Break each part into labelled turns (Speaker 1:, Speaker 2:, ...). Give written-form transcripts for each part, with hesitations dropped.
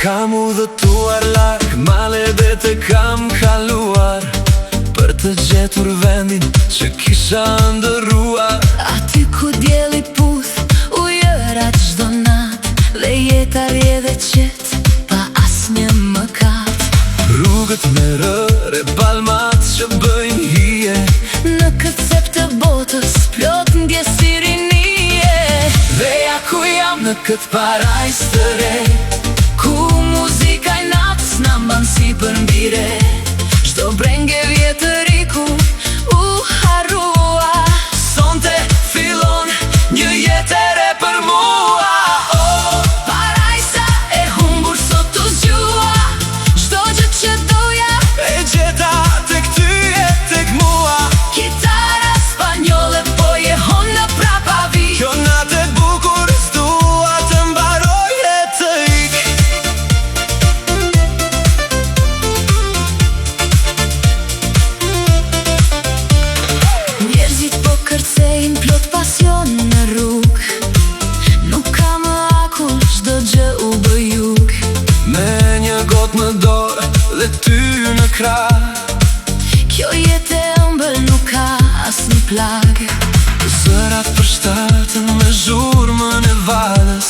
Speaker 1: Kam udhëtuar larg, male dhe të kam kaluar për të gjetur vendin që kisha ndërruar.
Speaker 2: Aty ku dielli puth ujërat çdo nat dhe jeta rjedhe qet pa asnjë mëkat.
Speaker 1: Rrugët me rër e palmat që bëjnë hije
Speaker 2: Në këtë cep të botës plot ndjesi rinie.
Speaker 1: Dhe ja ku jam në këtë parajs të re, ku muzika i natës na mban si përmbire. Çdo brengë vjetëriku u harrua, sonte fillon një jetë e re për mua.
Speaker 2: Oh, parajsa e humbur sot u zgjua, çdo gjë që doja
Speaker 1: E gjeta tek ty e tek mua.
Speaker 2: Kitara spanjolle po jehon në prapavi.
Speaker 1: Kjo natë e bukur s'dua të mbaroj e të ik.
Speaker 2: Njerëzit po kërcejnë plot pasion në rrug, nuk ka më akull, çdo gjë u bë jug.
Speaker 1: Me një gotë në dorë dhe ty në krah,
Speaker 2: Kjo jetë e ëmbël nuk ka asnjë plag.
Speaker 1: zërat përshtatën me zhurmën e valës.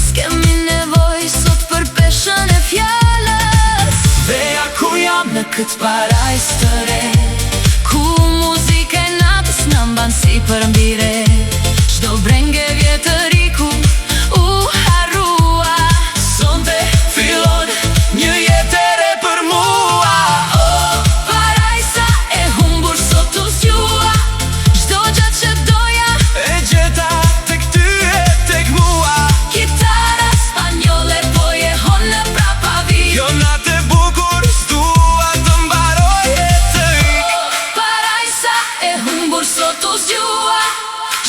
Speaker 2: S'kemi nevojë sot për peshën e fjalës.
Speaker 1: Dhe ja ku jam në këtë parajs të re,
Speaker 2: Ku muzika e natës na mban si përmbire. Çdo brengë vjetëriku u harrua,
Speaker 1: sonte fillon një jetë e re për mua.
Speaker 2: oh, parajsa e humbur sot u zgjua, çdo gjë që doja
Speaker 1: E gjeta tek ty e tek mua.
Speaker 2: Kitara spanjolle po jehon në prapavi.
Speaker 1: Kjo natë e bukur s'dua të mbaroj e të ik.
Speaker 2: Parajsa e humbur sot u zgjua,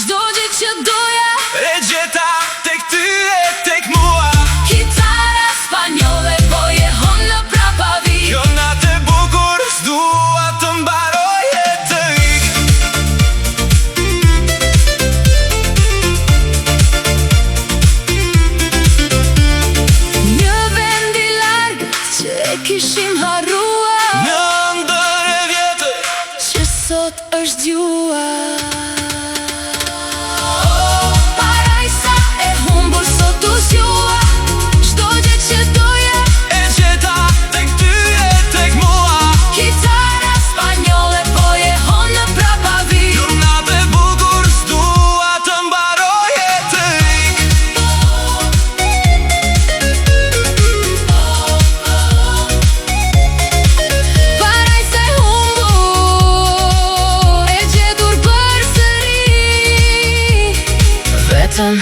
Speaker 2: çdo gjë që doja
Speaker 1: E gjeta tek ty e tek mua.
Speaker 2: Kitara spanjolle po jehon në prapavi.
Speaker 1: Kjo natë e bukur s'dua të mbaroj e të ik.
Speaker 2: Një vend i largët që e kishim harruar,
Speaker 1: Në ndër e vjetër
Speaker 2: që sot është gjua. Oh, parajsa e humbur sot u zgjua, çdo gjë që doja
Speaker 1: E gjeta tek ty e tek mua.
Speaker 2: Kitara spanjolle po jehon në prapavi.
Speaker 1: Kjo natë e bukur s'dua të mbaroj e të ik.
Speaker 2: Parajsa e humbur e gjetur përsëri,
Speaker 1: Vetëm